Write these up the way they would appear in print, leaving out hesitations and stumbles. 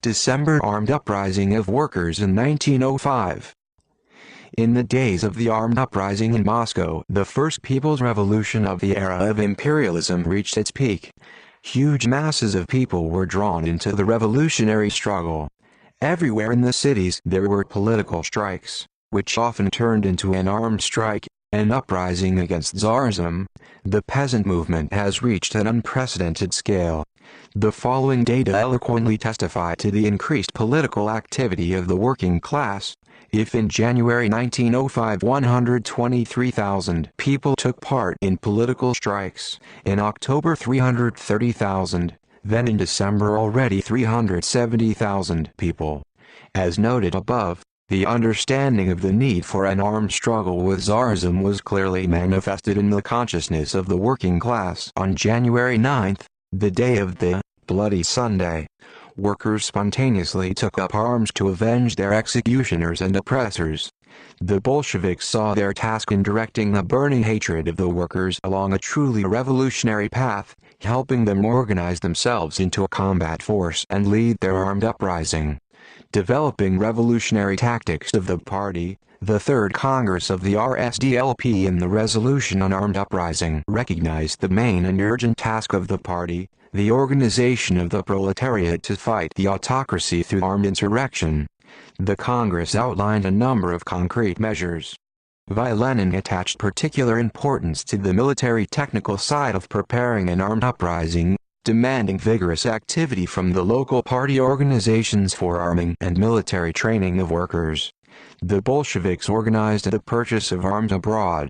December armed uprising of workers in 1905. In the days of the armed uprising in Moscow, the first People's Revolution of the era of imperialism reached its peak. Huge masses of people were drawn into the revolutionary struggle. Everywhere in the cities there were political strikes, which often turned into an armed strike, an uprising against Tsarism. The peasant movement has reached an unprecedented scale. The following data eloquently testify to the increased political activity of the working class. If in January 1905 123,000 people took part in political strikes, in October 330,000, then in December already 370,000 people. As noted above, the understanding of the need for an armed struggle with Tsarism was clearly manifested in the consciousness of the working class. On January 9, the day of the Bloody Sunday, workers spontaneously took up arms to avenge their executioners and oppressors. The Bolsheviks saw their task in directing the burning hatred of the workers along a truly revolutionary path, helping them organize themselves into a combat force and lead their armed uprising. Developing revolutionary tactics of the party, the Third Congress of the RSDLP in the Resolution on Armed Uprising recognized the main and urgent task of the party, the organization of the proletariat to fight the autocracy through armed insurrection. The Congress outlined a number of concrete measures. Lenin attached particular importance to the military-technical side of preparing an armed uprising, demanding vigorous activity from the local party organizations for arming and military training of workers. The Bolsheviks organized the purchase of arms abroad.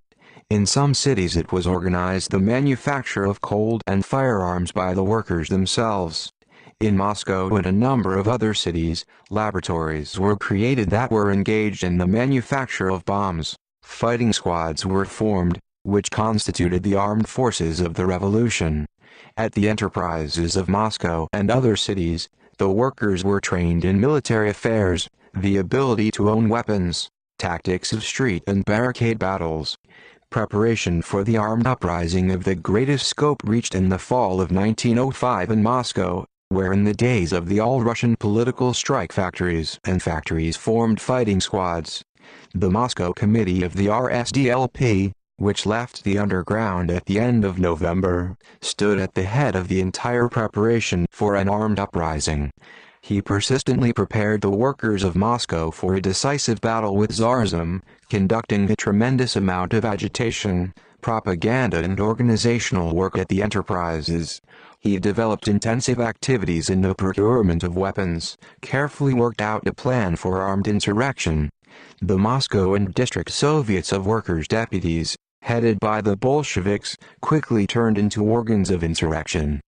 In some cities it was organized the manufacture of cold and firearms by the workers themselves. In Moscow and a number of other cities, laboratories were created that were engaged in the manufacture of bombs. Fighting squads were formed, which constituted the armed forces of the revolution. At the enterprises of Moscow and other cities, the workers were trained in military affairs, the ability to own weapons, tactics of street and barricade battles. Preparation for the armed uprising of the greatest scope reached in the fall of 1905 in Moscow, where in the days of the all-Russian political strike factories formed fighting squads. The Moscow Committee of the RSDLP, which left the underground at the end of November, stood at the head of the entire preparation for an armed uprising. He persistently prepared the workers of Moscow for a decisive battle with Tsarism, conducting a tremendous amount of agitation, propaganda and organizational work at the enterprises. He developed intensive activities in the procurement of weapons, carefully worked out a plan for armed insurrection. The Moscow and District Soviets of Workers' Deputies, headed by the Bolsheviks, quickly turned into organs of insurrection.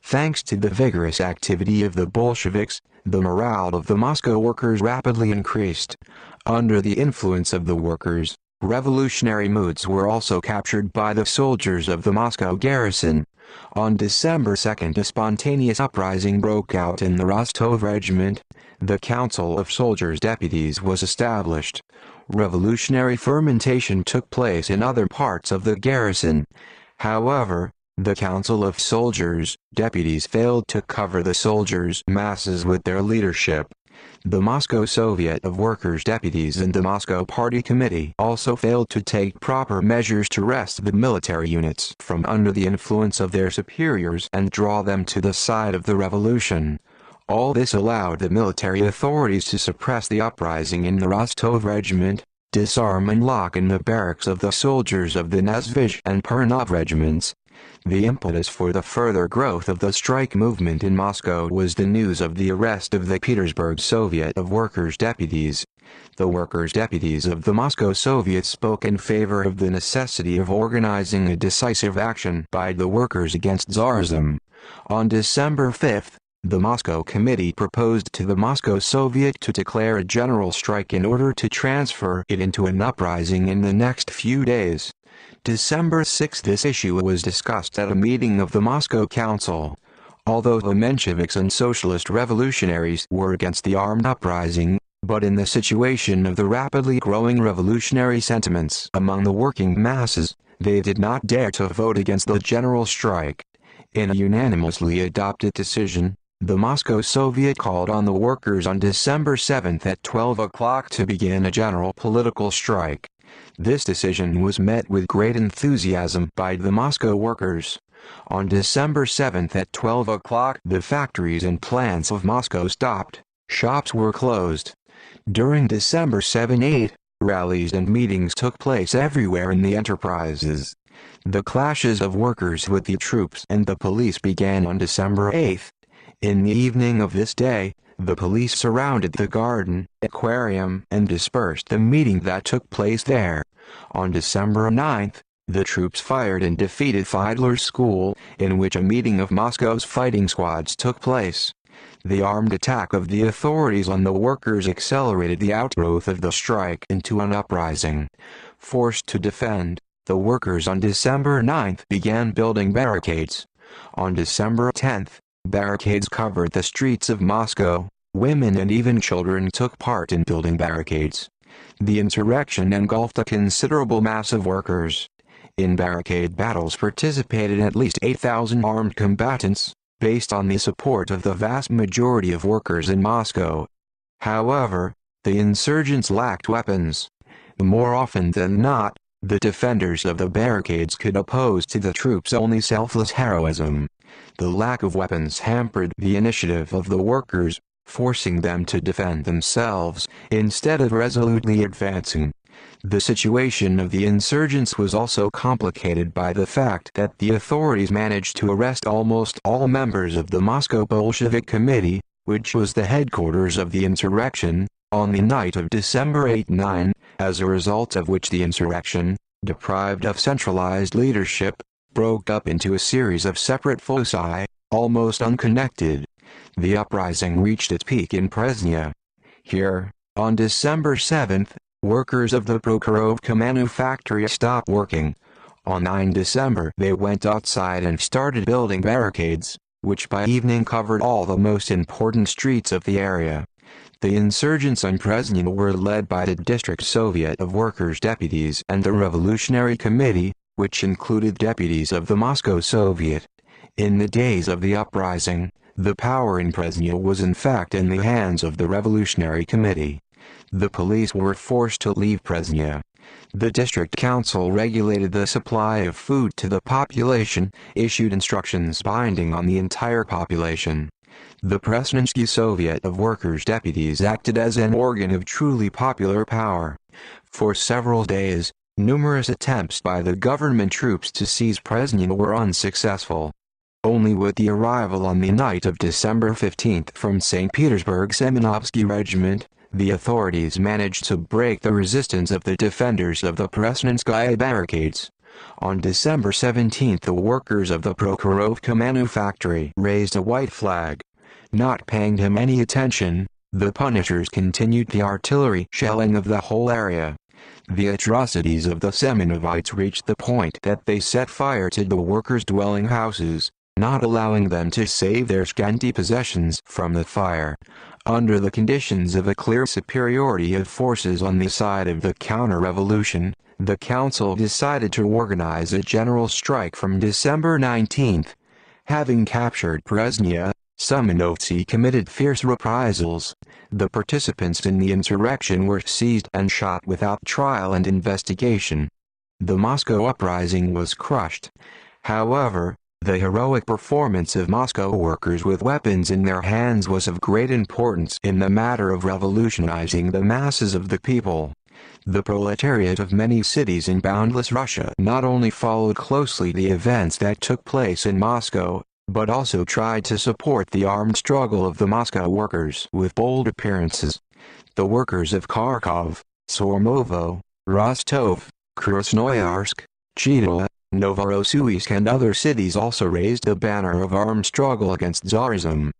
Thanks to the vigorous activity of the Bolsheviks, the morale of the Moscow workers rapidly increased. Under the influence of the workers, revolutionary moods were also captured by the soldiers of the Moscow garrison. On December 2 a spontaneous uprising broke out in the Rostov Regiment. The Council of Soldiers' Deputies was established. Revolutionary fermentation took place in other parts of the garrison. However, the Council of Soldiers' Deputies failed to cover the soldiers' masses with their leadership. The Moscow Soviet of Workers' Deputies and the Moscow Party Committee also failed to take proper measures to wrest the military units from under the influence of their superiors and draw them to the side of the revolution. All this allowed the military authorities to suppress the uprising in the Rostov Regiment, disarm and lock in the barracks of the soldiers of the Nezhizh and Pernov regiments. The impetus for the further growth of the strike movement in Moscow was the news of the arrest of the Petersburg Soviet of Workers' Deputies. The workers' deputies of the Moscow Soviet spoke in favor of the necessity of organizing a decisive action by the workers against Tsarism. On December 5, the Moscow Committee proposed to the Moscow Soviet to declare a general strike in order to transfer it into an uprising in the next few days. December 6 this issue was discussed at a meeting of the Moscow Council. Although the Mensheviks and socialist revolutionaries were against the armed uprising, but in the situation of the rapidly growing revolutionary sentiments among the working masses, they did not dare to vote against the general strike. In a unanimously adopted decision, The Moscow Soviet called on the workers on December 7 at 12 o'clock to begin a general political strike. This decision was met with great enthusiasm by the Moscow workers. On December 7 at 12 o'clock, the factories and plants of Moscow stopped. Shops were closed. During December 7-8, rallies and meetings took place everywhere in the enterprises. The clashes of workers with the troops and the police began on December 8. In the evening of this day, the police surrounded the garden, aquarium, and dispersed the meeting that took place there. On December 9, the troops fired and defeated Fiedler's School, in which a meeting of Moscow's fighting squads took place. The armed attack of the authorities on the workers accelerated the outgrowth of the strike into an uprising. Forced to defend, the workers on December 9 began building barricades. On December 10, barricades covered the streets of Moscow. Women and even children took part in building barricades. The insurrection engulfed a considerable mass of workers. In barricade battles participated at least 8,000 armed combatants, based on the support of the vast majority of workers in Moscow. However, the insurgents lacked weapons. More often than not, the defenders of the barricades could oppose to the troops only selfless heroism. The lack of weapons hampered the initiative of the workers, forcing them to defend themselves, instead of resolutely advancing. The situation of the insurgents was also complicated by the fact that the authorities managed to arrest almost all members of the Moscow Bolshevik Committee, which was the headquarters of the insurrection, on the night of December 8-9, as a result of which the insurrection, deprived of centralized leadership, broke up into a series of separate foci, almost unconnected. The uprising reached its peak in Presnya. Here, on December 7, workers of the Prokhorovka manufactory stopped working. On 9 December they went outside and started building barricades, which by evening covered all the most important streets of the area. The insurgents on Presnya were led by the District Soviet of Workers' Deputies and the Revolutionary Committee, which included deputies of the Moscow Soviet. In the days of the uprising, the power in Presnya was in fact in the hands of the Revolutionary Committee. The police were forced to leave Presnya. The district council regulated the supply of food to the population, issued instructions binding on the entire population. The Presnensky Soviet of Workers' Deputies acted as an organ of truly popular power. For several days, numerous attempts by the government troops to seize Presnya were unsuccessful. Only with the arrival on the night of December 15 from St. Petersburg's Semenovsky Regiment, the authorities managed to break the resistance of the defenders of the Presnenskaya barricades. On December 17 the workers of the Prokhorovka manufactory raised a white flag. Not paying him any attention, the Punishers continued the artillery shelling of the whole area. The atrocities of the Semenovites reached the point that they set fire to the workers' dwelling houses, not allowing them to save their scanty possessions from the fire. Under the conditions of a clear superiority of forces on the side of the counter-revolution, the council decided to organize a general strike from December 19. Having captured Presnya, Semenovцы committed fierce reprisals. The participants in the insurrection were seized and shot without trial and investigation. The Moscow uprising was crushed. However, the heroic performance of Moscow workers with weapons in their hands was of great importance in the matter of revolutionizing the masses of the people. The proletariat of many cities in boundless Russia not only followed closely the events that took place in Moscow, but also tried to support the armed struggle of the Moscow workers with bold appearances. The workers of Kharkov, Sormovo, Rostov, Krasnoyarsk, Chita, Novorossiysk and other cities also raised a banner of armed struggle against Tsarism.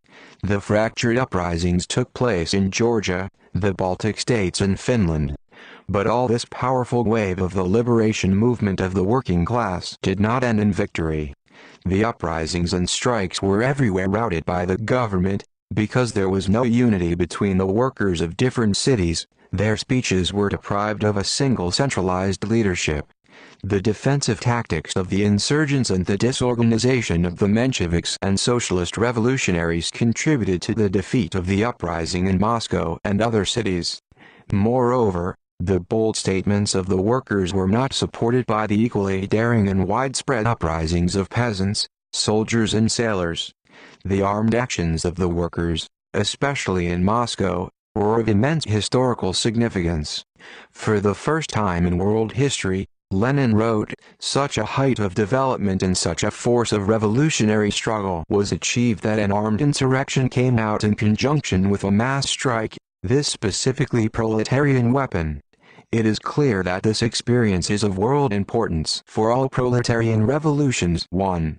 The fractured uprisings took place in Georgia, the Baltic states and Finland. But all this powerful wave of the liberation movement of the working class did not end in victory. The uprisings and strikes were everywhere routed by the government, because there was no unity between the workers of different cities. Their speeches were deprived of a single centralized leadership. The defensive tactics of the insurgents and the disorganization of the Mensheviks and socialist revolutionaries contributed to the defeat of the uprising in Moscow and other cities. Moreover, the bold statements of the workers were not supported by the equally daring and widespread uprisings of peasants, soldiers and sailors. The armed actions of the workers, especially in Moscow, were of immense historical significance. For the first time in world history, Lenin wrote, such a height of development and such a force of revolutionary struggle was achieved that an armed insurrection came out in conjunction with a mass strike, this specifically proletarian weapon. It is clear that this experience is of world importance for all proletarian revolutions. 1.